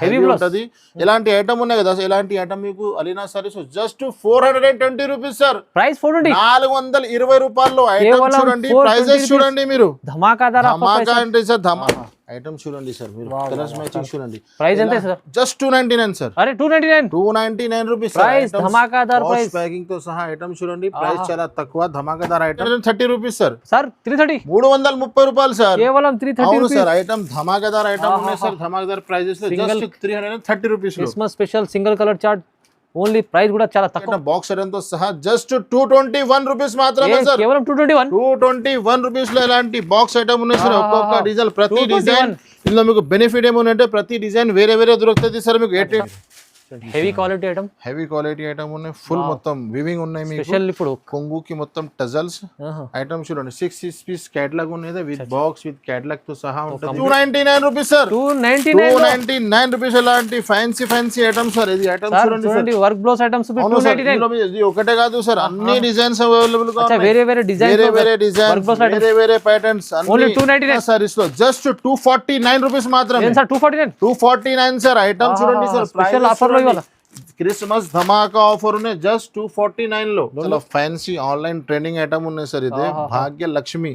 Heavy ఉంటది. ఎలాంటి item ఉన్నాయి కదా, ఎలాంటి ఐటమ్ మీకు అలీనా saris just 420 rupees sir. Price 420 రూపాయల్లో ఐటమ్ చూడండి, ప్రైజెస్ చూడండి మీరు. ధమాకా అంటే సార్ ధమాకా ఐటమ్ చూడండి సార్, మీరు కలర్స్ మ్యాచింగ్ చూడండి. ప్రైస్ ఎంత సార్? Just 299 sir. అరే 299 రూపీస్ ప్రైస్. ధమాకాదార్ ప్రైస్, ప్యాకింగ్ తో సహా ఐటమ్ చూడండి. ప్రైస్ చాలా తక్కువ, ధమాకాదార్ ఐటమ్ 30 రూపీస్ సార్. సార్ 330 330 రూపాయలు సార్, కేవలం 330. అవును సార్. ఐటమ్ ధమాకాదార్ ఐటమ్ ఉన్నాయి సార్. ధమాకాదార్ ప్రైజెస్ లో just 330 rupees. Christmas special single colour chart, only price కూడా చాలా తక్కువ. బాక్స్ ఐటమ్ తో సహా జస్ట్ 221 రూపీస్ మాత్రమే సార్. కేవలం 221 రూపీస్ లో ఎలాంటి బాక్స్ ఐటమ్ ఉన్నాయి సార్. ఒక్కొక్క డిజైన్, ప్రతి డిజైన్ ఇందులో మీకు బెనిఫిట్ ఏమోనంటే ప్రతి డిజైన్ వేరే వేరే దొరుకుతుంది సార్ మీకు. Heavy quality item, heavy quality item ఉన్నాయి. ఫుల్ మొత్తం వివింగ్ ఉన్నాయి మీకు. స్పెషల్ ఇప్పుడు కొంగుకి మొత్తం టజల్స్ ఐటమ్ చూడండి. 6 పీస్ కేటలాగ్ ఉన్నది విత్ బాక్స్ విత్ కేటలాగ్ తో సహా ఉంటుంది. 299 రూపీస్ సార్. 299 రూపీస్. ఎలాంటి ఫ్యాన్సీ ఐటమ్ సార్. ఇది ఐటమ్ చూడండి, వర్క్ బ్లౌజ్ ఐటమ్స్ 299. ఇది ఒకటే కాదు సార్, అన్ని డిజైన్స్ అవైలబుల్ గా ఉన్నాయి. వేరే డిజైన్స్, వేరే ప్యాటర్న్స్ ఓన్లీ 299 సారీస్ లో జస్ట్ 249 రూపీస్ మాత్రమే సార్. 249 సార్. ఐటమ్ చూడండి సార్, స్పెషల్ ఆఫర్ లో ఇవాళ క్రిస్మస్ ధమాకా ఆఫర్ ఉన్నాయి జస్ట్ 249 లో. చాలా ఫ్యాన్సీ ఆన్లైన్ ట్రెండింగ్ ఐటమ్ ఉన్నాయి సార్. ఇది భాగ్య లక్ష్మి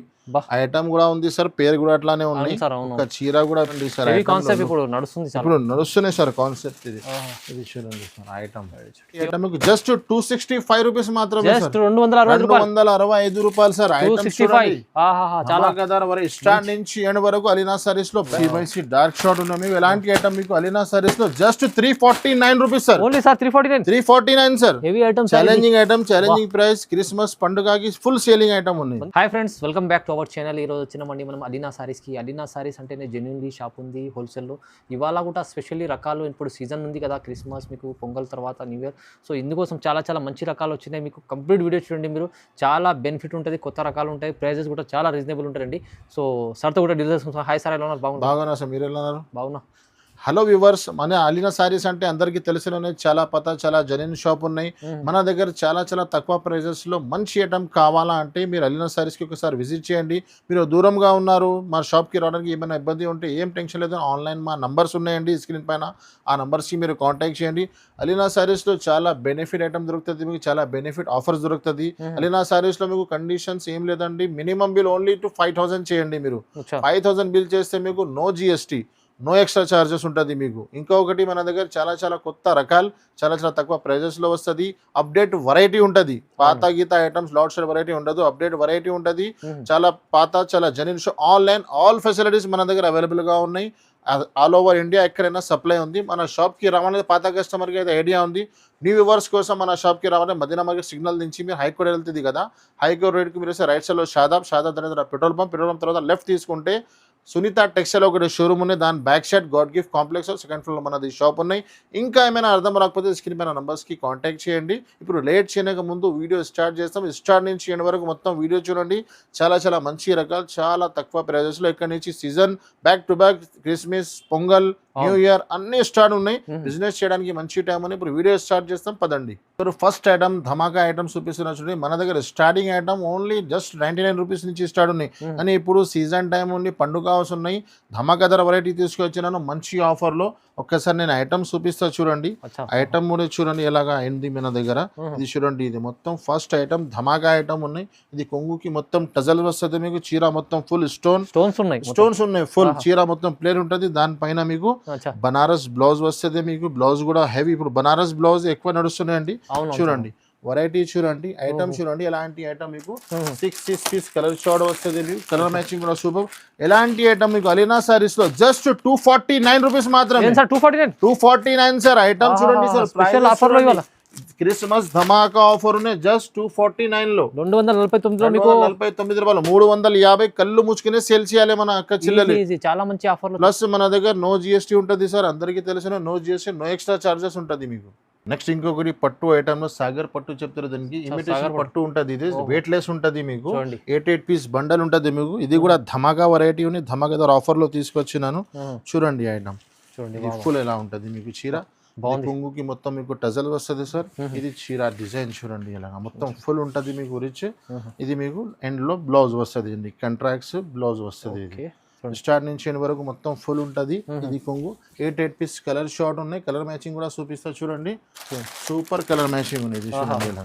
ఐటమ్ కూడా ఉంది సార్. పేరు కూడా అట్లానే ఉన్నాయి. ఒక చీర కూడా ఉంది సార్. కాన్సెప్ట్ ఇప్పుడు నడుస్తుంది సార్, ఇప్పుడు నడుస్తున్నాయి సార్ కాన్సెప్ట్. ఇది చూడండి సార్. ఐటమ్ జస్ట్ 265 రూపీస్ మాత్రమే సార్. 265 రూపాయలు సార్. ఐటమ్ చాలా కదా. స్టార్ట్ నుంచి ఎండ్ వరకు అలీనా సారీస్ లో డార్క్ షార్ట్ ఉన్నాయి మీకు. ఎలాంటి ఐటమ్ మీకు అలీనా సారీస్ లో just 349 rupees sir. Only sir 349 sir. Heavy item, challenging price. Christmas పండుగకి ఫుల్ సేలింగ్ ఐటమ్ ఉంది. Hi friends, welcome back to our channel. ఈరోజు వచ్చినామండి మనం అలీనా సారీస్కి. అలీనా సారీస్ అంటేనే జెన్యున్లీ షాప్ ఉంది హోల్సేల్లో. ఇవాళ కూడా స్పెషల్లీ రకాలు, ఇప్పుడు సీజన్ ఉంది కదా క్రిస్మస్, మీకు పొంగల్ తర్వాత న్యూ ఇయర్. సో ఇందుకోసం చాలా మంచి రకాలు వచ్చినాయి. మీకు కంప్లీట్ వీడియో చూడండి, మీరు చాలా బెనిఫిట్ ఉంటుంది. కొత్త రకాలు ఉంటాయి, ప్రైజెస్ కూడా చాలా రీజనబుల్ ఉంటాయండి. సో సార్తో కూడా డీల్ చేసుకుంటాం. హాయ్ సార్, ఎలా ఉన్నారు? బాగున్నా సార్, మీరు ఎలా ఉన్నారు? బాగున్నా. హలో వ్యూవర్స్, మన అలీనా సారీస్ అంటే అందరికీ తెలిసిన చాలా జెన్యూన్ షాప్ ఉన్నాయి. మన దగ్గర చాలా తక్కువ ప్రైజెస్ లో మంచి ఐటమ్ కావాలా అంటే మీరు అలీనా సారీస్ కి ఒకసారి విజిట్ చేయండి. మీరు దూరంగా ఉన్నారు, మా షాప్ కి రావడానికి ఏమైనా ఇబ్బంది ఉంటే ఏం టెన్షన్ లేదు. ఆన్లైన్ మా నంబర్స్ ఉన్నాయండి స్క్రీన్ పైన, ఆ నంబర్స్ కి మీరు కాంటాక్ట్ చేయండి. అలీనా సారీస్ లో చాలా బెనిఫిట్ ఐటమ్ దొరుకుతుంది మీకు, చాలా బెనిఫిట్ ఆఫర్స్ దొరుకుతుంది. అలీనా సారీస్ లో మీకు కండిషన్స్ ఏం లేదండి. మినిమం బిల్ ఓన్లీ 5,000 చేయండి. మీరు 5,000 బిల్ చేస్తే మీకు no GST, no extra charges ఉంటుంది మీకు. ఇంకొకటి, మన దగ్గర చాలా కొత్త రకాలు చాలా తక్కువ ప్రైజెస్లో వస్తుంది. అప్డేట్ వెరైటీ ఉంటుంది. పాత గీత ఐటమ్స్ లాట్ షేర్ వెరైటీ ఉండదు, అప్డేట్ వెరైటీ ఉంటుంది. చాలా పాత, చాలా genuine show. Online all facilities మన దగ్గర అవైలబుల్గా ఉన్నాయి. ఆల్ ఓవర్ ఇండియా ఎక్కడైనా సప్లై ఉంది. మన షాప్కి రావాలనేది పాత కస్టమర్కి అయితే ఐడియా ఉంది. న్యూ వ్యూవర్స్ కోసం మన షాప్కి రావాలంటే మదీనా మార్కెట్ సిగ్నల్ నుంచి మీరు హైకోర్ట్ వెళ్తుంది కదా, హైకోర్ట్ రోడ్కి మీరు రైట్ సైడ్లో షాదాబ్ తర్వాత పెట్రోల్ పంప్ తర్వాత లెఫ్ట్ తీసుకుంటే సునీత టెక్స్టైల్ ఒకటి షోరూమ్ ఉన్నాయి. దాని back side God gift complex second floor మనది షాప్ ఉన్నాయి. ఇంకా ఏమైనా అర్థం రాకపోతే స్క్రీన్ పైన నంబర్స్కి కాంటాక్ట్ చేయండి. ఇప్పుడు లేట్ చేయక ముందు వీడియో స్టార్ట్ చేస్తాం. స్టార్ట్ నుంచి ఎండ్ వరకు మొత్తం వీడియో చూడండి. చాలా మంచి రకాలు, చాలా తక్కువ ప్రైజెస్లో. ఇక్కడ నుంచి season back to back Christmas, pongal, new year అన్ని స్టార్ట్ ఉన్నాయి. బిజినెస్ చేయడానికి మంచి టైం అని ఇప్పుడు వీడియో స్టార్ట్ చేస్తాం, పదండి. ఫస్ట్ ఐటమ్ ధమాకా ఐటమ్ చూపిస్తున్నా చూడండి. మన దగ్గర starting item only just 99 rupees నుంచి స్టార్ట్ ఉన్నాయి. కానీ ఇప్పుడు సీజన్ టైం ఉంది, పండుగ ఉన్నాయి. ధమాకా ధర వెరైటీ తీసుకొచ్చినాను మంచి ఆఫర్లో. ఒక్కసారి నేను ఐటమ్ చూపిస్తా చూడండి. ఐటమ్ కూడా చూడండి ఎలాగా అయింది మన దగ్గర. ఇది చూడండి, ఇది మొత్తం ఫస్ట్ ఐటమ్ ధమాకా ఐటమ్ ఉన్నాయి. ఇది కొంగుకి మొత్తం టజల్ వస్తుంది మీకు. చీర మొత్తం ఫుల్ స్టోన్స్ ఉన్నాయి. ఫుల్ చీర మొత్తం ప్లేన్ ఉంటుంది. దానిపైన మీకు బనారస్ బ్లౌజ్ వస్తుంది మీకు. బ్లౌజ్ కూడా హెవీ, ఇప్పుడు బనారస్ బ్లౌజ్ ఎక్కువ నడుస్తున్నాయండి. చూడండి వెరైటీ చూడండి, ఐటమ్ చూడండి. ఎలాంటి ఐటమ్ మీకు 6 పీస్ కలర్ షార్ట్ వస్తుంది మీకు. కలర్ మ్యాచింగ్ కూడా సూపర్. ఎలాంటి ఐటమ్ మీకు అలీనా సారీస్ లో జస్ట్ 249 రూపీస్ మాత్రమే. 249 సార్. ఐటమ్ చూడండి సార్, స్పెషల్ ఆఫర్ లో ఇవాళ క్రిస్మస్ ధమాకా ఆఫర్ ఉన్నాయి. జస్ట్ 249 లో 249 మీకు 49 రూపాయలు. 350 కళ్ళు ముచ్చుకునే సేల్ చేయాలి మన అక్క చిల్లలు. చాలా మంచి ఆఫర్. ప్లస్ మన దగ్గర నో జిఎస్టీ ఉంటుంది సార్. అందరికీ తెలిసిన no GST, no extra charges ఉంటుంది మీకు. నెక్స్ట్ ఇంకొకటి పట్టు ఐటమ్ లో సాగర్ పట్టు చెప్తారు. దానికి ఇమిటేషన్ పట్టు ఉంటుంది. ఇది వెయిట్ లెస్ ఉంటుంది మీకు. 8 పీస్ బండల్ ఉంటుంది మీకు. ఇది కూడా ధమాకా వెరైటీ ఉంది. ధమాకా ధర ఆఫర్ లో తీసుకొచ్చినాను. చూడండి ఐటమ్ చూడండి, ఫుల్ ఎలా ఉంటుంది మీకు. చీర కొంగుకి మొత్తం మీకు టజల్ వస్తుంది సార్. ఇది చీర డిజైన్ చూడండి ఎలా మొత్తం ఫుల్ ఉంటుంది మీకు రిచ్. ఇది మీకు ఎండ్ లో బ్లౌజ్ వస్తుంది, కంట్రాక్ట్స్ బ్లౌజ్ వస్తుంది. ఇది స్టార్ట్ నుంచి ఎండ్ వరకు మొత్తం ఫుల్ ఉంటది. ఇది కొంగు 8 పీస్ కలర్ షార్ట్ ఉన్నాయి. కలర్ మ్యాచింగ్ కూడా చూపిస్తా చూడండి. సూపర్ కలర్ మ్యాచింగ్ ఉంది. ఇది చూడండి ఇలా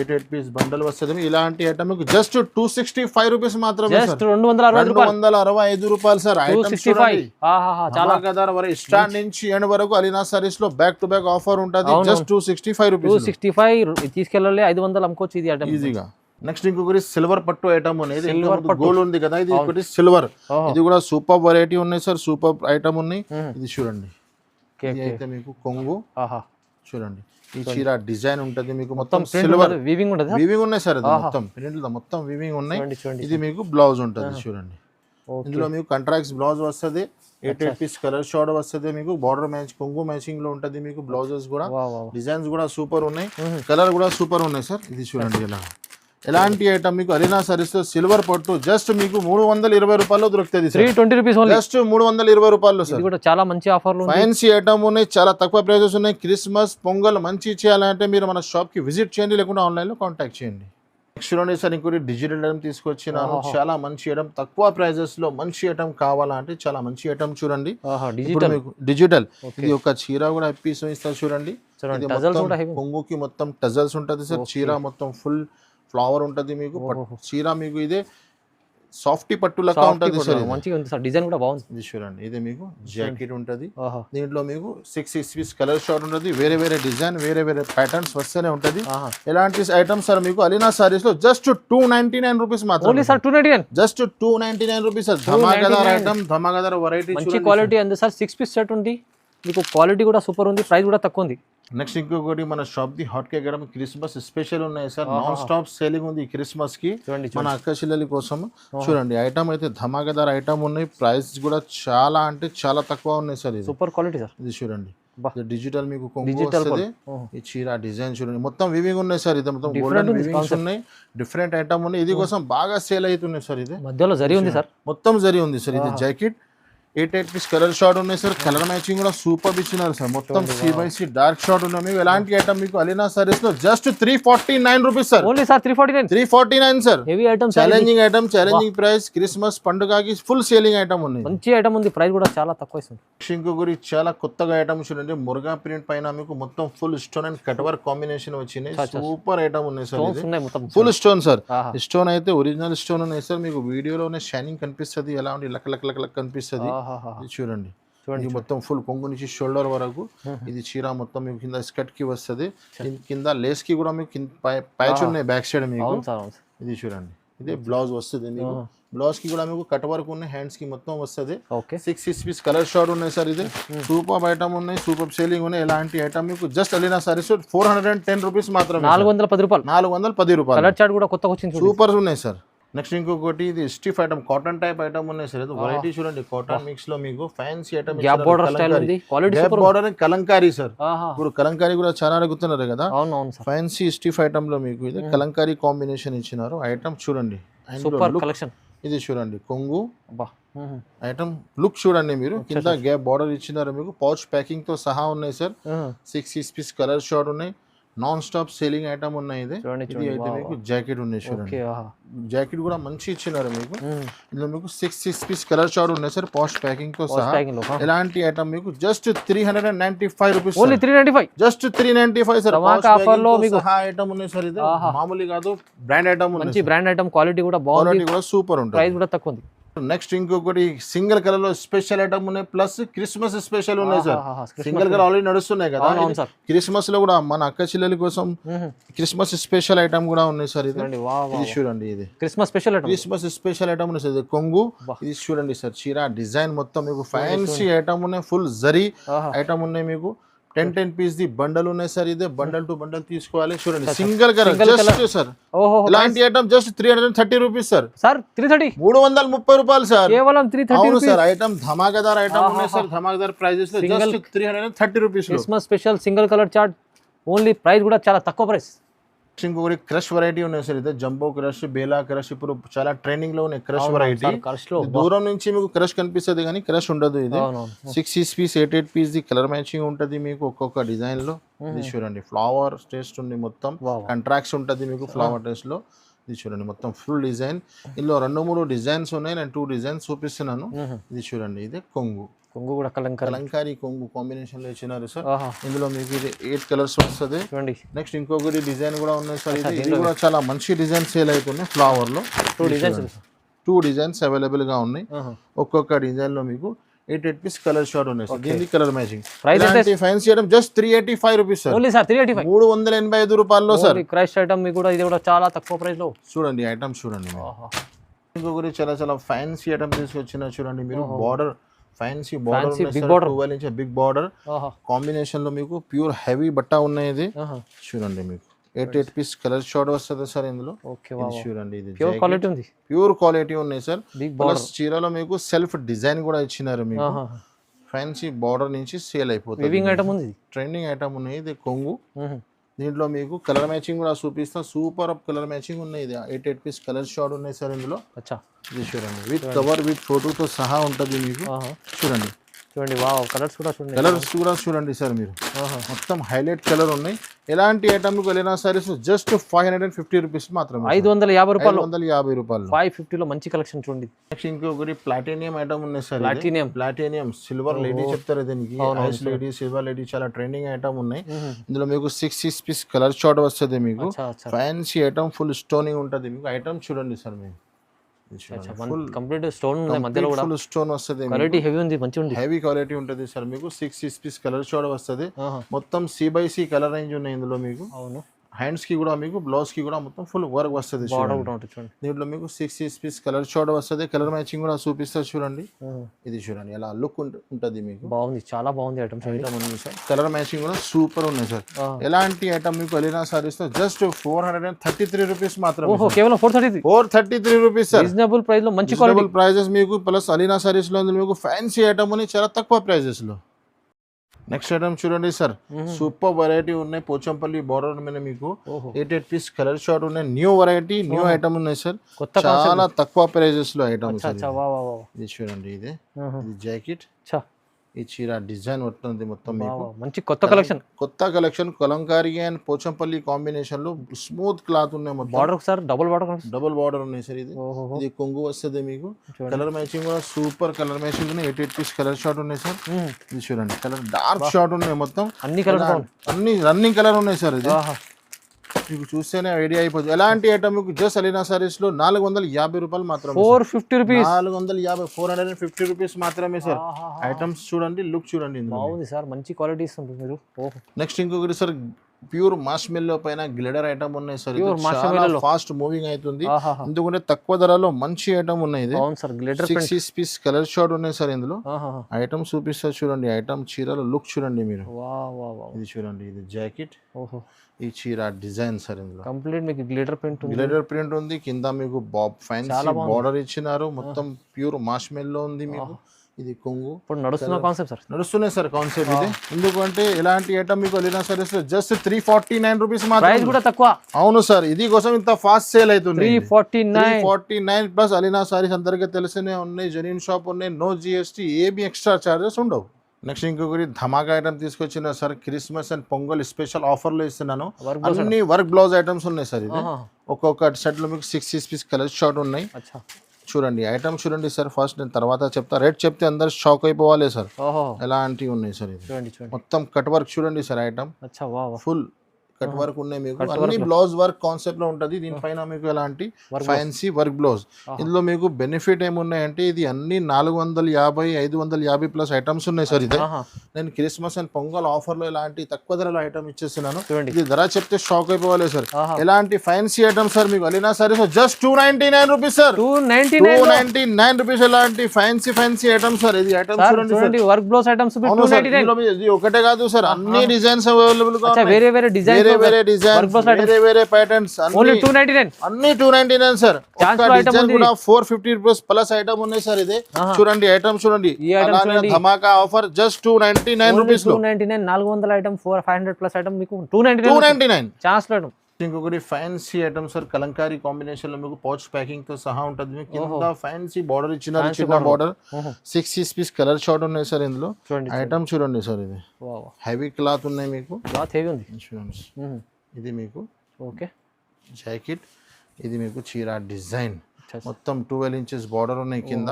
8 పీస్ బండల్ వస్తుంది. ఇలాంటి ఐటమ్ మీకు జస్ట్ 265 రూపీస్ మాత్రమే సార్. 265 రూపాయలు సార్. ఐటమ్ చూడండి చాలా గదార్ వరకు స్టార్ట్ నుంచి ఎండ్ వరకు అలీనా సారీస్ లో బ్యాక్ టు బ్యాక్ ఆఫర్ ఉంటది. Just 265 rupees. 265 తీసుకెళ్ళాలి 500 అమ్ముకోవచ్చు ఇది ఐటమ్ ఈజీగా. నెక్స్ట్ ఇంకొకటి సిల్వర్ పట్టు ఐటమ్ అనేది. గోల్డ్ ఉంది కదా, ఇది ఒకటి సిల్వర్. ఇది కూడా సూపర్ వెరైటీ ఉన్నాయి సార్. సూపర్ ఐటమ్ ఉన్నాయి. ఇది చూడండి. ఇది అయితే మీకు కొంగు చూడండి. ఈ చీర డిజైన్ ఉంటది మీకు మొత్తం సిల్వర్ వీవింగ్ ఉంటది. వీవింగ్ ఉన్నాయి సార్. ఇది మొత్తం ప్రింట్ మొత్తం వీవింగ్ ఉన్నాయి. ఇది మీకు బ్లౌజ్ ఉంటది చూడండి. ఇందులో మీకు కాంట్రాక్ట్స్ బ్లౌజ్ వస్తుంది. 8 పీస్ కలర్ షార్ట్ వస్తుంది. మీకు బార్డర్ మ్యాచ్ కొంగు మ్యాచింగ్ లో ఉంటది. మీకు బ్లౌజెస్ కూడా డిజైన్స్ కూడా సూపర్ ఉన్నాయి. కలర్ కూడా సూపర్ ఉన్నాయి సార్. ఇది చూడండి ఇలా ఎలాంటి ఐటమ్ మీకు అలీనా సారీస్ లో సిల్వర్ పట్టు జస్ట్ మీకు 320 రూపాయల్లో దొరుకుతుంది. 320 రూపీస్ జస్ట్ 320 రూపాయలు సార్. కూడా చాలా మంచి ఆఫర్లు ఫ్యాన్సీ ఐటమ్ ఉన్నాయి. చాలా తక్కువ ప్రైజెస్ ఉన్నాయి. క్రిస్మస్ పొంగల్ మంచి చేయాలంటే మీరు మన షాప్ కి విజిట్ చేయండి, లేకుంటే ఆన్లైన్ లో కాంటాక్ట్ చేయండి. నెక్స్ట్ లోనే సార్ ఇంకోటి డిజిటల్ ఐటమ్ తీసుకొచ్చినాను. చాలా మంచి ఐటమ్ తక్కువ ప్రైజెస్ లో మంచి ఐటమ్ కావాలంటే చాలా మంచి ఐటమ్ చూడండి. డిజిటల్ ఇది ఒక చీర కూడా పీస్ ఇస్తారు చూడండి. కొంగుకి మొత్తం టజల్స్ ఉంటది సార్. చీర మొత్తం ఫుల్ ఫ్లవర్ ఉంటది. మీకు చీర మీకు ఇదే సాఫ్టీ పట్టు లెక్క ఉంటది సార్. మంచిగా ఉంది సార్. డిజైన్ కూడా బాగుంది. ఇది చూడండి. ఇది మీకు జాకెట్ ఉంటది. దీంట్లో మీకు 6 పీస్ కలర్ షార్ట్ ఉంటది. వేరే వేరే డిజైన్ వేరే వేరే ప్యాటర్న్స్ వస్తేనే ఉంటది. ఎలాంటి ఐటమ్స్ సార్ మీకు అలీనా సారీస్ లో జస్ట్ 299 రూపీస్ మాత్రమే. Just 299 rupees sir. ధమాకాదార్ ఐటమ్, ధమాకాదార్ వెరైటీ. మంచి క్వాలిటీ ఉంది సార్. 6 పీస్ సెట్ ఉంది. మీకు క్వాలిటీ కూడా సూపర్ ఉంది. ప్రైస్ కూడా తక్కువ ఉంది. నెక్స్ట్ ఇంకొకటి మన shop the hot cake item Christmas special ఉన్నాయి సార్. నాన్ స్టాప్ సేలింగ్ ఉంది క్రిస్మస్ కి మన అక్క చెల్లెల కోసం. చూడండి ఐటమ్ అయితే ధమాకాదార్ ఐటమ్ ఉన్నాయి. ప్రైస్ కూడా చాలా అంటే చాలా తక్కువ ఉన్నాయి సార్. ఇది సూపర్ క్వాలిటీ సార్. ఇది చూడండి. డిజిటల్ మీకు కొంగు వస్తుంది. ఈ చీర డిజైన్ చూడండి. మొత్తం వివింగ్ ఉన్నాయి సార్. ఇది మొత్తం గోల్డెన్ వివింగ్స్ ఉన్నాయి. డిఫరెంట్ ఐటమ్ ఉన్నాయి. ఇది కోసం బాగా సేల్ అవుతున్నాయి సార్. ఇది మధ్యలో జరీ ఉంది సార్. మొత్తం జరీ ఉంది సార్. ఇది జాకెట్ 8 పీస్ కలర్ షార్ట్ ఉన్నాయి సార్. కలర్ మ్యాచింగ్ కూడా సూపర్ ఇచ్చినారు సార్. మొత్తం C/C డార్క్ షార్ట్ ఉన్నాయి. మీకు ఎలాంటి ఐటమ్ మీకు అలీనా సారీస్ లో just 349 rupees sir. Only sir 349 sir. Heavy item, challenging item, challenging price. Christmas పండుగకి ఫుల్ సేలింగ్ ఐటమ్ ఉంది. మంచి ఐటమ్ ఉంది. ప్రైస్ కూడా చాలా తక్కువ ఇస్తుంది. ఇంకొకటి చాలా కొత్తగా ఐటమ్ చూడండి. మురుగా ప్రింట్ పైన మీకు మొత్తం full stone and cut work combination వచ్చినాయి. సూపర్ ఐటమ్ ఉన్నాయి sir. Full stone sir. Stone అయితే ఒరిజినల్ స్టోన్ ఉన్నాయి సార్. మీకు వీడియోలోనే షైనింగ్ కనిపిస్తుంది. ఎలా ఉండి లక్ లక్ లక్ లక్ కనిపిస్తుంది. చూడండి. ఇది మొత్తం ఫుల్ కొంగు నుంచి షోల్డర్ వరకు. ఇది చీర మొత్తం మీకు కింద స్కర్ట్ కి వస్తుంది. కింద లేస్ కి కూడా మీకు ప్యాచ్ ఉన్నాయి బ్యాక్ సైడ్ మీకు. ఇది చూడండి. ఇదే బ్లౌజ్ వస్తుంది మీకు. బ్లౌజ్ కి కూడా మీకు కట్ వర్క్ ఉన్నాయి. హ్యాండ్స్ కి మొత్తం వస్తుంది. 6 పీస్ కలర్ షార్ట్ ఉన్నాయి సార్. ఇది సూపర్ ఐటమ్ ఉన్నాయి. సూపర్ సేలింగ్ ఉన్నాయి. ఎలాంటి ఐటమ్ మీకు జస్ట్ అలీనా సారీస్ 410 రూపీస్ మాత్రమే. 410 రూపాయలు. 410 రూపాయలు. కలర్ చార్ట్ కూడా కొత్తగా వచ్చింది. సూపర్ ఉన్నాయి సార్. నెక్స్ట్ ఇంకొకటి ఇది stiff item cotton type item ఉన్నాయి సార్. వెరైటీ చూడండి. కాటన్ మిక్స్ లో మీకు fancy item. Gap border style ఉంది. Quality super. Border kalamkari sir. ఇప్పుడు కలంకారీ కూడా చాలా అడుగుతున్నారు కదా. అవును సార్. ఫ్యాన్సీ స్టిఫ్ ఐటమ్ లో మీకు ఇది కలంకారీ కాంబినేషన్ ఇచ్చినారు. ఐటమ్ చూడండి. Super collection. ఇది చూడండి. కొంగు ఐటమ్ లుక్ చూడండి మీరు. కింద గ్యాప్ బోర్డర్ ఇచ్చినారు. మీకు పౌచ్ ప్యాకింగ్ తో సహా ఉన్నాయి సార్. 6 పీస్ కలర్ షార్ట్ ఉన్నాయి. నాన్ స్టాప్ సేలింగ్ ఐటమ్ ఉన్నాయి. ఇది అయితే మీకు జాకెట్ ఉన్నాయి చూడండి. జాకెట్ కూడా మంచి ఇచ్చినారు మీకు. ఇందులో మీకు 6 పీస్ కలర్ షార్ట్ ఉన్నాయి సార్. పాష్ ప్యాకింగ్ తో సహా. ఎలాంటి ఐటమ్ మీకు just 395 rupees. Only 395. Just 395 sir. Offer లో మీకు ఐటమ్ ఉన్నాయి సార్. ఇది మామూలు కాదు, బ్రాండ్ ఐటమ్ ఉంది. మంచి బ్రాండ్ ఐటమ్. క్వాలిటీ కూడా బాగుంది. క్వాలిటీ కూడా సూపర్ ఉంటుంది. ప్రైస్ కూడా తక్కువ ఉంది. నెక్స్ట్ ఇంకొకటి సింగిల్ కలర్ లో స్పెషల్ ఐటమ్ ఉన్నాయి. ప్లస్ క్రిస్మస్ స్పెషల్ ఉన్నాయి సార్. సింగిల్ కలర్ ఆల్రెడీ నడుస్తున్నాయి కదా. క్రిస్మస్ లో కూడా మన అక్క చెల్లెల కోసం క్రిస్మస్ స్పెషల్ ఐటమ్ కూడా ఉన్నాయి సార్. ఇది చూడండి. ఇది Christmas special item. Christmas special item ఉన్నాయి సార్. ఇది కొంగు. ఇది చూడండి సార్. చీర డిజైన్ మొత్తం మీకు ఫ్యాన్సీ ఐటమ్ ఉన్నాయి. ఫుల్ జరీ ఐటమ్ ఉన్నాయి. మీకు 10 పీస్ ది బండల్ ఉన్నాయి సార్. ఇదే బండల్ టు బండల్ తీసుకోవాలి. చూడండి. Single colour just sir. ఇలాంటి ఐటమ్ జస్ట్ 330 రూపీస్ సార్. 330 రూపాయలు సార్. కేవలం 330. అవును సార్. ఐటమ్ ధమాకాదార్ ఐటమ్ ఉన్నాయి సార్. ధమాకాదార్ ప్రైజెస్ లో just 330 rupees. Christmas special single colour chart. Only price కూడా చాలా తక్కువ ప్రైస్. ఇంకొకటి క్రష్ వెరైటీ ఉన్నాయి సార్. ఇదే జంబో క్రష్, బేలా క్రష్ ఇప్పుడు చాలా ట్రెండింగ్ లో ఉన్నాయి. Crush variety. దూరం నుంచి మీకు క్రష్ కనిపిస్తుంది కానీ క్రష్ ఉండదు. ఇది 6 piece 8 piece the colour matching ఉంటది మీకు ఒక్కొక్క డిజైన్ లో. ఇది చూడండి. ఫ్లవర్ టేస్ట్ ఉంది. మొత్తం కంట్రాక్ట్స్ ఉంటది మీకు ఫ్లవర్ టేస్ట్ లో. ఇది చూడండి మొత్తం ఫుల్ డిజైన్. ఇందులో 2-3 డిజైన్స్ ఉన్నాయి, నేను 2 డిజైన్స్ చూపిస్తున్నాను. ఇది చూడండి, ఇది కొంగు కూడా కలంకారీ కొంగు కాంబినేషన్ లో ఇచ్చినారు సార్. ఇందులో మీకు ఇది 8 కలర్స్ వస్తుంది. నెక్స్ట్ ఇంకొకటి డిజైన్ కూడా ఉన్నాయి సార్. ఇది కూడా చాలా మంచి డిజైన్ సేల్ అవుతున్నాయి. ఫ్లవర్ లో 2 డిజైన్స్ అవైలబుల్ గా ఉన్నాయి. ఒక్కొక్క డిజైన్ లో మీకు 8 పీస్ కలర్ షార్ట్ ఉన్నాయి సార్. దీనికి colour matching. Fancy item just 385 rupees sir. 385 రూపాయల్లో సార్. క్రైస్ట్ ఐటమ్ మీకు కూడా ఇది కూడా చాలా తక్కువ ప్రైస్ లో. చూడండి ఐటమ్ చూడండి. ఇంకొకటి చాలా ఫ్యాన్సీ ఐటమ్ తీసుకొచ్చిన చూడండి మీరు. Border fancy border, big border combination లో మీకు ప్యూర్ హెవీ బట్ట ఉన్నాయి. ఇది చూడండి మీకు 8 పీస్ కలర్ షార్ట్ వస్తుంది సార్. ఇందులో చూడండి ఇది ప్యూర్ క్వాలిటీ ఉన్నాయి సార్. ప్లస్ చీరలో మీకు సెల్ఫ్ డిజైన్ కూడా ఇచ్చినారు. మీకు ఫ్యాన్సీ బార్డర్ నుంచి సేల్ అయిపోతుంది. ట్రెండింగ్ ఐటమ్ ఉన్నాయి. ఇది కొంగు. దీంట్లో మీకు కలర్ మ్యాచింగ్ కూడా చూపిస్తా. సూపర్ అప్ కలర్ మ్యాచింగ్ ఉన్నాయి. ఇది 8 పీస్ కలర్ షార్ట్ ఉన్నాయి సార్. ఇందులో ఇది చూడండి విత్ కవర్ విత్ ఫోటోతో సహా ఉంటుంది మీకు. చూడండి కలర్స్ కూడా చూడండి సార్. మీరు మొత్తం హైలైట్ కలర్ ఉన్నాయి. ఎలాంటి ఐటమ్ వెళ్ళినా సరే జస్ట్ 550 రూపీస్ మాత్రమే. 550 రూపాయలు. 550 లో మంచి కలెక్షన్ చూడండి. నెక్స్ట్ ఇంకొకటి ప్లాటినియం ఐటమ్ ఉన్నాయి సార్. ప్లాటినియం సిల్వర్ లేడీ చెప్తారు దీనికి. ఐస్ లేడీ, సిల్వర్ లేడీ చాలా ట్రెండింగ్ ఐటమ్ ఉన్నాయి. ఇందులో మీకు 6 పీస్ కలర్ షార్ట్ వస్తుంది. మీకు ఫ్యాన్సీ ఐటమ్ ఫుల్ స్టోనింగ్ ఉంటుంది. మీకు ఐటమ్ చూడండి సార్. మీకు కంప్లీట్ స్టోన్ ఉంది, మధ్యలో కూడా ఫుల్ స్టోన్ వస్తుంది. క్వాలిటీ హెవీ ఉంది, మంచిగా ఉంది. హెవీ క్వాలిటీ ఉంటుంది సార్. మీకు 6 పీస్ కలర్ షార్ట్ వస్తుంది. మొత్తం C/C కలర్ రేంజ్ ఉన్నాయి ఇందులో మీకు. అవును. హ్యాండ్స్ కి కూడా మీకు బ్లౌజ్ కి కూడా మొత్తం ఫుల్ వర్క్ వస్తుంది. దీంట్లో మీకు 6 పీస్ కలర్ షార్ట్ వస్తుంది. కలర్ మ్యాచింగ్ కూడా చూపిస్తారు చూడండి. ఇది చూడండి ఎలా లుక్ ఉంటుంది మీకు. బాగుంది, చాలా బాగుంది ఐటమ్. కలర్ మ్యాచింగ్ కూడా సూపర్ ఉన్నాయి సార్. ఎలాంటి ఐటమ్ మీకు వెళ్ళినా సార్ ఇస్తే జస్ట్ 433 రూపీస్ మాత్రమే. కేవలం 433 రూపీస్ సార్. రీజనబుల్ ప్రైస్ లో మంచి ప్రైజెస్ మీకు. ప్లస్ అలీనా సారీస్ లో మీకు ఫ్యాన్సీ ఐటమ్ అని చాలా తక్కువ ప్రైజెస్ లో. నెక్స్ట్ ఐటమ్ చూడండి సార్. సూపర్ వెరైటీ ఉన్నాయి. పోచంపల్లి బార్డర్ మీద మీకు 8 పీస్ కలర్ షార్ట్ ఉన్నాయి. న్యూ వెరైటీ, న్యూ ఐటమ్ ఉన్నాయి సార్. చాలా తక్కువ ప్రైజెస్ లో ఐటమ్. ఇది చూడండి. ఇది జాకెట్, ఈ చీర డిజైన్ వస్తుంది మొత్తం మీకు. మంచి కొత్త collection Kalamkari and Pochampally combination లో స్మూత్ క్లాత్ ఉన్నాయి. బార్డర్ సార్ డబుల్ బార్డర్ ఉన్నాయి సార్. ఇది కొంగు వస్తుంది మీకు. కలర్ మ్యాచింగ్ కూడా సూపర్ కలర్ మ్యాచింగ్ ఉన్నాయి. 8 పీస్ కలర్ షార్ట్ ఉన్నాయి సార్. ఇది చూడండి కలర్ డార్క్ షార్ట్ ఉన్నాయి మొత్తం. అన్ని రన్నింగ్ కలర్ ఉన్నాయి సార్. ఇది మీకు చూస్తేనే ఐడియా అయిపోతుంది. ఎలాంటి ఐటమ్ మీకు జస్ట్ అలీనా సారీస్ లో 450 రూపాయలు మాత్రమే. 450 రూపీస్. 450 రూపీస్ మాత్రమే సార్. ఐటమ్స్ చూడండి, లుక్ చూడండి. బాగుంది సార్, మంచి క్వాలిటీ ఇస్తుంది మీరు. నెక్స్ట్ ఇంకొకటి సార్ ప్యూర్ మార్ష్మెల్లో పైన గ్లిడర్ ఐటమ్ ఉన్నాయి సార్. చాలా ఫాస్ట్ మూవింగ్ అవుతుంది. ఎందుకంటే తక్కువ ధరలో మంచి ఐటమ్ ఉన్నాయి. ఇది 6 పీస్ కలర్ షార్ట్ ఉన్నాయి సార్. ఇందులో ఐటమ్ చూపిస్తారు చూడండి. ఐటమ్ చీరలో లుక్ చూడండి మీరు. ఇది చూడండి. ఇది జాకెట్, ఈ చీర డిజైన్ సార్. ఇందులో కంప్లీట్ మీకు గ్లిటర్ ప్రింట్ ఉంది. కింద మీకు ఫ్యాన్సీ బార్డర్ ఇచ్చినారు. మొత్తం ప్యూర్ మార్ష్మెల్లో ఉంది మీకు. ఇది కొంగు. నడుస్తున్న కాన్సెప్ట్ సార్. నడుస్తున్నాయి సార్ కాన్సెప్ట్ ఇది. ఎందుకంటే ఎలాంటి ఐటమ్ మీకు అలీనా సారీస్ లో జస్ట్ 349 రూపీస్ మాత్రం. ప్రైస్ కూడా తక్కువ. అవును సార్, ఇది కోసం ఇంత ఫాస్ట్ సేల్ అవుతుంది. 349 ప్లస్ అలీనా సారీస్ అందరికీ తెలిసినే ఉన్నాయి. జెన్యూన్ షాప్ ఉన్నాయి. నో GST, ఏబీ ఎక్స్ట్రా చార్జెస్ ఉండవు. నెక్స్ట్ ఇంకొకటి ధమాకా ఐటమ్ తీసుకొచ్చిన sir. Christmas and Pongal special offer లో ఇస్తున్నాను. అన్ని వర్క్ బ్లౌజ్ ఐటమ్స్ ఉన్నాయి సార్. ఇది ఒక్కొక్క సెట్ లో మీకు 6 పీస్ కలర్ షార్ట్ ఉన్నాయి. చూడండి ఐటమ్ చూడండి సార్. ఫస్ట్ నేను తర్వాత చెప్తా. రేట్ చెప్తే అందరు షాక్ అయిపోవాలి సార్. ఎలాంటివి ఉన్నాయి సార్. ఇది మొత్తం కట్ వర్క్ చూడండి sir. Item full cut work ఉన్నాయి మీకు. అన్ని బ్లౌజ్ వర్క్ కాన్సెప్ట్ లో ఉంటది. దీనిపైన మీకు ఎలాంటి ఫ్యాన్సీ వర్క్ బ్లౌజ్. ఇందులో మీకు బెనిఫిట్ ఏమున్నాయంటే ఇది అన్ని 450, 550 ప్లస్ ఐటమ్స్ ఉన్నాయి సార్. ఇది నేను క్రిస్మస్ అండ్ పొంగల్ ఆఫర్ లో ఇలాంటి తక్కువ ధరలో ఐటమ్ ఇచ్చేస్తున్నాను. ఇది ధర చెప్తే షాక్ అయిపోవాలి సార్. ఎలాంటి ఫ్యాన్సీ ఐటమ్ సార్ మీకు అలీనా saris just 299 rupees sir. 299 rupees. ఎలాంటి ఫ్యాన్సీ ఐటమ్ సార్. ఇది ఐటమ్ చూడండి. వర్క్ బ్లౌజ్ ఐటమ్స్ ఇది ఒకటే కాదు సార్. అన్ని డిజైన్స్ అవైలబుల్ గా ఉన్నాయి. వేరే డిజైన్స్, వేరే ప్యాటర్న్స్. ఓన్లీ 299. అన్ని 299 సార్. డిజైన్ కూడా 450 రూపీస్ ప్లస్ ఐటమ్ ఉన్నాయి సార్. ఇది చూడండి. ఐటమ్ చూడండి. ధమాకా ఆఫర్ జస్ట్ 299 రూపీస్ లో. 299 400 ఐటమ్ 500 ప్లస్ ఐటమ్ మీకు 299 ఛాన్స్ లో. ఇంకొకటి fancy item sir. Kalamkari combination లో మీకు పౌచ్ ప్యాకింగ్ తో సహా ఉంటుంది. మీకు కింద ఫ్యాన్సీ బార్డర్ ఇచ్చిన చిన్న బార్డర్. 6 పీస్ కలర్ షార్ట్ ఉన్నాయి సార్. ఇందులో ఐటమ్ చూడండి సార్. ఇది హెవీ క్లాత్ ఉన్నాయి మీకు. క్లాత్ హెవీ ఉంది చూడండి. ఇది మీకు ఓకే జాకెట్. ఇది మీకు చీర డిజైన్ అచ్చా. మొత్తం 12 ఇంచెస్ బార్డర్ ఉన్నాయి కింద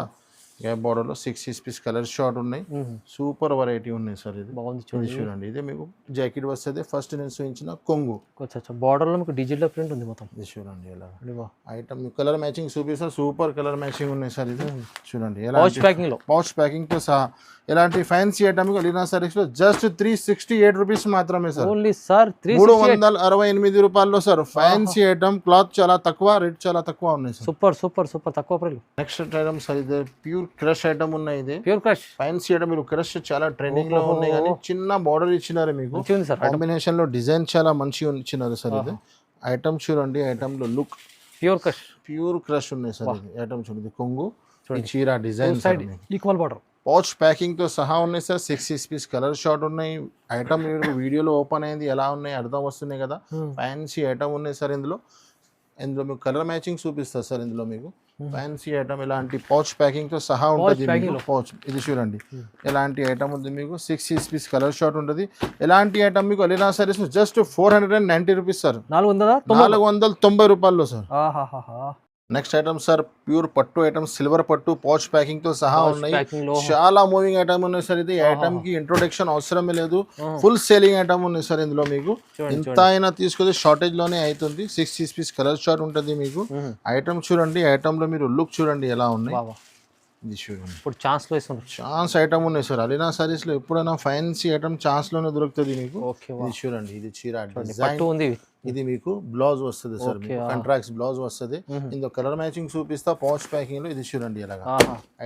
గ్యాప్ బార్డర్లో 6 పీస్ కలర్ షార్ట్ ఉన్నాయి సూపర్ వెరైటీ ఉన్నాయి సార్ ఇది బాగుంది ఇది చూడండి ఇది మీకు జాకెట్ వస్తుంది ఫస్ట్ నేను చూపించిన కొంగు బార్డర్లో మీకు డిజిటల్ ప్రింట్ ఉంది మొత్తం ఇది చూడండి ఎలా ఐటమ్ కలర్ మ్యాచింగ్ చూపిస్తా సూపర్ కలర్ మ్యాచింగ్ ఉన్నాయి సార్ ఇది చూడండి ఎలా పౌచ్ ప్యాకింగ్ తో సహా ఇలాంటి ఫ్యాన్సీ ఐటమ్ అలీనా సారీస్ లో జస్ట్ 368 రూపీస్ మాత్రమే సార్ ఓన్లీ సార్ 368 రూపాయల్లో సార్ ఫ్యాన్సీ ఐటమ్ క్లాత్ చాలా తక్కువ రేట్ చాలా తక్కువ ఉన్నాయి సార్ సూపర్ సూపర్ సూపర్ తక్కువ ప్రైస్ నెక్స్ట్ ఐటమ్ సార్ ఇది ప్యూర్ క్రష్ ఐటమ్ ఉన్నాయి ఇది ప్యూర్ క్రష్ ఫ్యాన్సీ ఐటమ్ మీరు క్రష్ చాలా ట్రెండింగ్ లో ఉన్నాయి కానీ చిన్న బార్డర్ ఇచ్చినారు మీకు కాంబినేషన్ లో డిజైన్ చాలా మంచిగా ఇచ్చినారు సార్ ఇది ఐటమ్ చూడండి ఐటమ్ లో లుక్ ప్యూర్ క్రష్ ఉన్నాయి సార్ ఇది ఐటమ్ చూడండి కొంగు చీర design equal border pouch packing తో సహా ఉన్నాయి సార్ 6 పీస్ కలర్ షార్ట్ ఉన్నాయి ఐటమ్ మీరు వీడియోలో ఓపెన్ అయింది ఎలా ఉన్నాయి అర్థం వస్తున్నాయి కదా ఫ్యాన్సీ ఐటమ్ ఉన్నాయి సార్ ఇందులో మీకు కలర్ మ్యాచింగ్ చూపిస్తారు సార్ ఇందులో మీకు ఫ్యాన్సీ ఐటమ్ ఇలాంటి పౌచ్ ప్యాకింగ్ తో సహా ఉంటుంది పౌచ్ ఇది చూడండి ఎలాంటి ఐటమ్ ఉంది మీకు 6 పీస్ కలర్ షార్ట్ ఉంటుంది ఎలాంటి ఐటమ్ మీకు అలీనా సారీస్ జస్ట్ 490 రూపీస్ సార్ 490 రూపాయల్లో sir next item sir pure పట్టు ఐటమ్ సిల్వర్ పట్టు పౌచ్ ప్యాకింగ్ తో సహా ఉన్నాయి చాలా మూవింగ్ ఐటమ్ ఉన్నాయి సార్ ఇది ఐటమ్ కి ఇంట్రొడక్షన్ అవసరమే లేదు ఫుల్ సేలింగ్ ఐటమ్ ఉన్నాయి సార్ ఇందులో మీకు ఇంత అయినా తీసుకొస్తే షార్టేజ్ లోనే అవుతుంది 6 పీస్ కలర్ షార్ట్ ఉంటుంది మీకు ఐటమ్ చూడండి ఐటమ్ లో మీరు లుక్ చూడండి ఎలా ఉన్నాయి ఇది చూడండి ఇప్పుడు ఛాన్స్ ఐటమ్ ఉన్నాయి సార్ అలీనా సారీస్ లో ఎప్పుడైనా ఫ్యాన్సీ ఐటమ్ ఛాన్స్ లోనే దొరుకుతుంది మీకు ఇది చూడండి ఇది చీర డిజైన్ ఇది మీకు బ్లౌజ్ వస్తుంది సార్ కాంట్రాక్ట్స్ బ్లౌజ్ వస్తుంది ఇందులో కలర్ మ్యాచింగ్ చూపిస్తా పౌచ్ ప్యాకింగ్ లో ఇది చూడండి అలాగా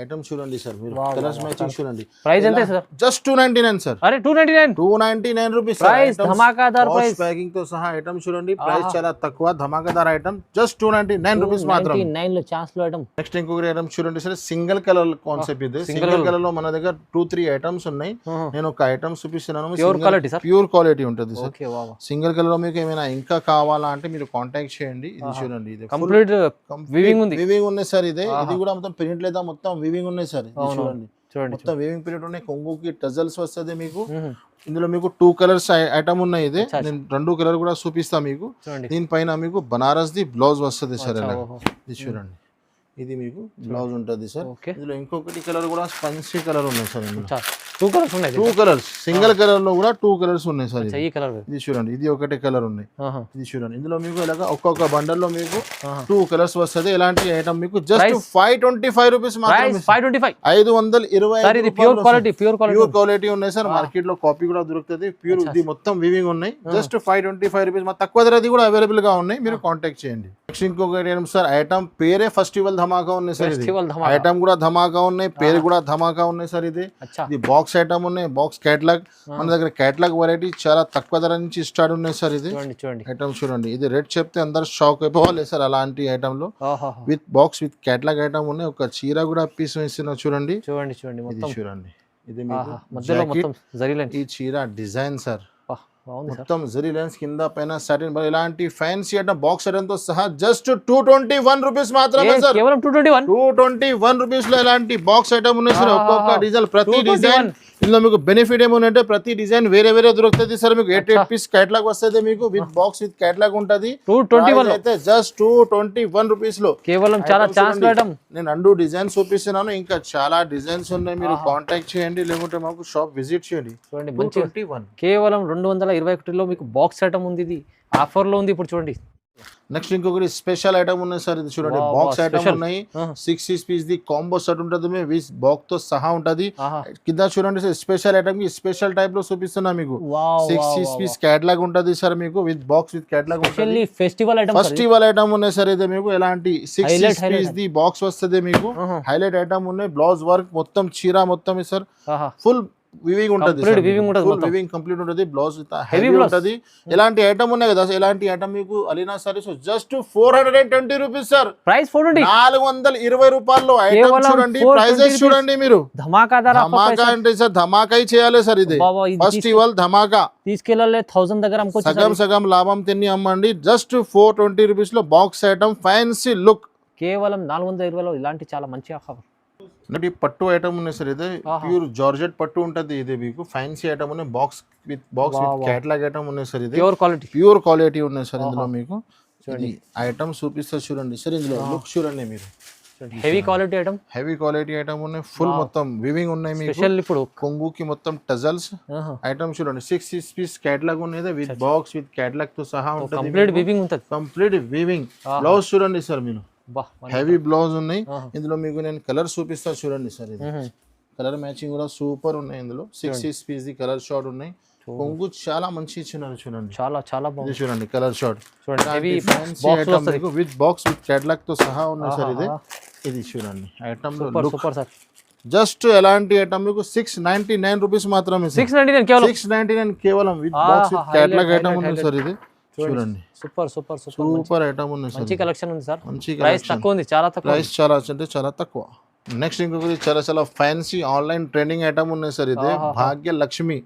ఐటమ్ చూడండి సార్ మీరు కలర్స్ మ్యాచింగ్ చూడండి ప్రైస్ ఎంత సార్ జస్ట్ 299 సార్ అరే 299 రూపీస్ ప్రైస్ ధమాకాదార్ ప్రైస్ ప్యాకింగ్ తో సహా ఐటమ్ చూడండి ప్రైస్ చాలా తక్కువ ధమాకాదార్ ఐటమ్ జస్ట్ 299 రూపీస్ మాత్రం 299 లో ఛాన్స్ లో ఐటమ్ నెక్స్ట్ ఇంకొక ఐటమ్ చూడండి సార్ సింగిల్ కలర్ కాన్సెప్ట్ ఇది సింగిల్ కలర్ లో మన దగ్గర 2-3 ఐటమ్స్ ఉన్నాయి నేను ఒక ఐటమ్ చూపిస్తున్నాను ప్యూర్ క్వాలిటీ ఉంటుంది సార్ సింగిల్ కలర్ లో మీకు ఏమైనా ఇంకా కావాలా అంటే మీరు కాంటాక్ట్ చేయండి ఇది చూడండి ఇది కంప్లీట్ వివింగ్ ఉన్నాయి సార్ ఇది కూడా మొత్తం ప్రింట్ లేదా మొత్తం వివింగ్ ఉన్నాయి సార్ చూడండి మొత్తం వివింగ్ ప్రింట్ ఉన్నాయి కొంగుకి టజల్స్ వస్తుంది మీకు ఇందులో మీకు 2 కలర్స్ ఐటమ్ ఉన్నాయి ఇది నేను 2 కలర్ కూడా చూపిస్తా మీకు దీనిపైన మీకు బనారస్ ది బ్లౌజ్ వస్తుంది సార్ ఇది చూడండి ఇది మీకు బ్లౌజ్ ఉంటుంది సార్ ఇందులో ఇంకొకటి కలర్ కూడా స్పంజీ కలర్ ఉన్నాయి సార్ 2 కలర్స్ సింగిల్ కలర్ లో కూడా 2 కలర్స్ ఉన్నాయి సార్ ఇది చూడండి ఇది ఒకటే కలర్ ఉన్నాయి ఇది చూడండి ఇందులో మీకు ఇలాగా ఒక్కొక్క బండల్ లో మీకు 2 కలర్స్ వస్తుంది ఎలాంటి ఐటమ్ మీకు జస్ట్ 525 రూపీస్ మాత్రమే 520 ప్యూర్ క్వాలిటీ ఉన్నాయి సార్ మార్కెట్ లో కాపీ కూడా దొరుకుతుంది ప్యూర్ ఇది మొత్తం వివింగ్ ఉన్నాయి జస్ట్ 525 రూపీస్ తక్కువ ధరది కూడా అవైలబుల్ గా ఉన్నాయి మీరు కాంటాక్ట్ చేయండి నెక్స్ట్ ఇంకొకటి ఐటమ్ సార్ ఐటమ్ పేరే ఫెస్టివల్ ధమాకా ఉన్నాయి సార్ ఇది ఐటమ్ కూడా ధమాకా ఉన్నాయి పేరు కూడా ధమాకా ఉన్నాయి సార్ ఇది బాక్స్ ఐటమ్ ఉన్నాయి బాక్స్ క్యాటలాగ్ మన దగ్గర క్యాటలాగ్ వెరైటీ చాలా తక్కువ ధర నుంచి స్టార్ట్ ఉన్నాయి సార్ ఇది ఐటమ్ చూడండి ఇది రేట్ చెప్తే అందరు షాక్ అయిపోవాలి సార్ అలాంటి ఐటమ్ లో with box with catalogue item ఉన్నాయి ఒక చీర కూడా పీస్ వేస్తున్నా చూడండి చూడండి ఇది ఈ చీర డిజైన్ సార్ మొత్తం జరీ లైన్స్ కింద పైన సాటిన్ ఇలాంటి ఫ్యాన్సీ ఐటమ్ బాక్స్ ఐటమ్ తో సహా జస్ట్ 221 రూపీస్ మాత్రమే సార్ 221 రూపీస్ లో ఇలాంటి బాక్స్ ఐటమ్ ఉన్నాయి సార్ ఒక్కొక్క డిజైన్ ప్రతి డిజైన్ ఇందులో మీకు బెనిఫిట్ ఏమోనంటే ప్రతి డిజైన్ వేరే దొరుకుతుంది సార్ మీకు 8 పీస్ క్యాటలాగ్ వస్తుంది మీకు విత్ బాక్స్ విత్ క్యాటలాగ్ ఉంటది 221 అయితే జస్ట్ 221 రూపీస్ లో కేవలం చాలా ఛాన్స్ ఐటమ్ నేను 2 డిజైన్స్ చూపిస్తున్నాను ఇంకా చాలా డిజైన్స్ ఉన్నాయి మీరు కాంటాక్ట్ చేయండి లేకుంటే మాకు షాప్ విజిట్ చేయండి చూడండి 221 కేవలం 221 లో మీకు బాక్స్ ఐటమ్ ఉంది ఇది ఆఫర్ లో ఉంది ఇప్పుడు చూడండి నెక్స్ట్ ఇంకొకటి స్పెషల్ ఐటమ్ ఉన్నాయి సార్ ఇది చూడండి బాక్స్ ఐటమ్ ఉన్నాయి 6 పీస్ ది కాంబో సెట్ ఉంటుంది విత్ బాక్స్ తో సహా ఉంటది కింద చూడండి సార్ స్పెషల్ ఐటమ్ కి స్పెషల్ టైప్ లో చూపిస్తున్నా మీకు 6 పీస్ క్యాటలాగ్ ఉంటది సార్ మీకు విత్ బాక్స్ విత్ క్యాటలాగ్ ఉంటుంది ఫెస్టివల్ ఐటమ్ ఉన్నాయి సార్ ఇది మీకు ఎలాంటి 6 పీస్ ది బాక్స్ వస్తుంది మీకు హైలైట్ ఐటమ్ ఉన్నాయి బ్లౌజ్ వర్క్ మొత్తం చీర మొత్తం సార్ ఫుల్ వివింగ్ ఉంటుంది వివింగ్ కంప్లీట్ ఉంటుంది బ్లౌజ్ హెవీ ఉంటుంది ఎలాంటి ఐటమ్ ఉన్నాయి కదా ఎలాంటి ఐటమ్ మీకు అలీనా saris just 420 rupees sir price 420 రూపాయల్లో ఐటమ్ చూడండి ప్రైజెస్ చూడండి మీరు ధమాకా అంటే సార్ ధమాకా చేయాలి సార్ ఇది ఫెస్టివల్ ధమాకా తీసుకెళ్ళాలి 1000 దగ్గర సగం లాభం తిని అమ్మండి జస్ట్ 420 రూపీస్ లో బాక్స్ ఐటమ్ ఫ్యాన్సీ లుక్ కేవలం 420 లో ఇలాంటి చాలా మంచి ఆఫర్ పట్టు ఐటమ్ ఉన్నాయి సార్ ఇది ప్యూర్ జార్జెట్ పట్టు ఉంటది ఇది మీకు ఫ్యాన్సీ ఐటమ్ ఉన్నాయి బాక్స్ విత్ క్యాటలాగ్ ఐటమ్ ఉన్నాయి సార్ ఇది ప్యూర్ క్వాలిటీ ఉన్నాయి సార్ ఇందులో మీకు ఇది ఐటమ్ చూపిస్తా చూడండి సార్. ఇందులో లుక్ చూడండి మీరు. Heavy quality item, heavy quality item ఉన్నాయి. ఫుల్ మొత్తం వివింగ్ ఉన్నాయి మీకు. స్పెషల్ ఇప్పుడు కొంగుకి మొత్తం టజల్స్ ఐటమ్ చూడండి. 6 పీస్ కేటలాగ్ ఉన్నది విత్ బాక్స్ విత్ కేటలాగ్ తో సహా ఉంటుంది. కంప్లీట్ వీవింగ్ ఉంటుంది. Complete weaving. బ్లౌజ్ చూడండి సార్ మీరు. బా హెవీ బ్లౌజ్ ఉన్నాయి. ఇందులో మీకు నేను కలర్ చూపిస్తా చూడండి సార్. ఇది కలర్ మ్యాచింగ్ కూడా సూపర్ ఉన్నాయి. ఇందులో 6 పీస్ ది కలర్ షార్ట్ ఉన్నాయి. కొంగు చాలా మంచి ఇచ్చినారు చూడండి. చాలా చాలా బాగుంది చూడండి కలర్ షార్ట్ చూడండి. హెవీ ఫ్యాన్సీ ఐటమ్ మీకు విత్ బాక్స్ విత్ కేటలాగ్ తో సహా ఉన్నాయి సార్. ఇది చూడండి ఐటమ్ లో లుక్ సూపర్ సార్. జస్ట్ ఎలాంటి ఐటమ్ మీకు 699 రూపీస్ మాత్రమే. 699 కేవలం 699 కేవలం with box with catalogue item ఉంది సార్. ఇది చూడండి సూపర్ సూపర్ సూపర్ ఐటమ్ ఉంది సార్. మంచి కలెక్షన్ ఉంది సార్. మంచి ప్రైస్ తక్కువ ఉంది, చాలా తక్కువ. ప్రైస్ చాలా అంటే చాలా తక్కువ. నెక్స్ట్ ఇంకొకటి చాలా చాలా ఫ్యాన్సీ ఆన్లైన్ ట్రెండింగ్ ఐటమ్ ఉన్నాయి సార్. ఇది భాగ్య లక్ష్మి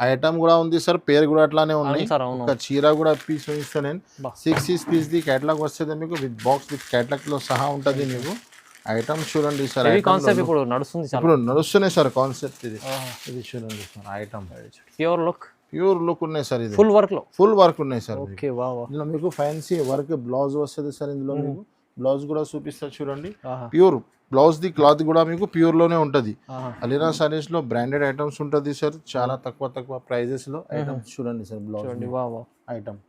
ఐటమ్ కూడా ఉంది సార్. పేరు కూడా అట్లానే ఉన్నాయి. ఒక చీర కూడా పీస్ ఇస్తాను నేను. 6 పీస్ ది కేటలాగ్ వస్తుంది మీకు విత్ బాక్స్ విత్ కేటలాగ్ లో సహా ఉంటది మీకు. ఐటమ్ చూడండి సార్. కాన్సెప్ట్ ఇప్పుడు నడుస్తుంది, ఇప్పుడు నడుస్తున్నాయి సార్ కాన్సెప్ట్. ఇది చూడండి సార్ ఐటమ్ ప్యూర్ లుక్ ఉన్నాయి సార్. ఇది ఫుల్ వర్క్ ఉన్నాయి సార్. Okay wow. ఇందులో మీకు ఫ్యాన్సీ వర్క్ బ్లౌజ్ వస్తుంది సార్. ఇందులో మీకు బ్లౌజ్ కూడా చూపిస్తా చూడండి. ప్యూర్ బ్లౌజ్ ది క్లాత్ కూడా మీకు ప్యూర్ లోనే ఉంటది. అలీనా సారీస్ లో బ్రాండెడ్ ఐటమ్స్ ఉంటది సార్. చాలా తక్కువ ప్రైజెస్ లో ఐటమ్స్ చూడండి sir. Blouse item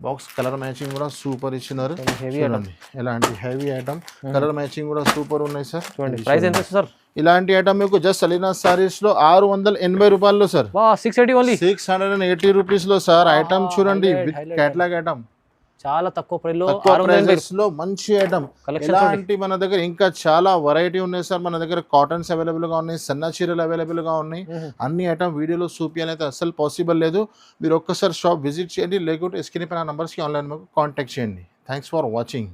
box colour matching కూడా సూపర్ ఇచ్చినారు. చూడండి ఎలాంటి హెవీ ఐటమ్ కలర్ మ్యాచింగ్ కూడా సూపర్ ఉన్నాయి సార్. ప్రైస్ ఎంత సార్? ఇలాంటి ఐటమ్ మీకు జస్ట్ అలీనా సారీస్ లో 680 రూపాయల్లో సార్. 680 రూపీస్ లో సార్. ఐటమ్ చూడండి విత్ కేటలాగ్ ఐటమ్. చాలా తక్కువ ప్రైస్ లో మంచి ఐటమ్. ఇలాంటి మన దగ్గర ఇంకా చాలా వెరైటీ ఉన్నాయి సార్. మన దగ్గర కాటన్స్ అవైలబుల్ గా ఉన్నాయి, సన్న చీరలు అవైలబుల్ గా ఉన్నాయి. అన్ని ఐటమ్ వీడియోలో చూపించాలైతే అస్సలు పాసిబుల్ లేదు. మీరు ఒక్కసారి షాప్ విజిట్ చేయండి, లేకుంటే స్క్రీన్ పైన నంబర్స్ కి ఆన్లైన్ కాంటాక్ట్ చేయండి. Thanks for watching.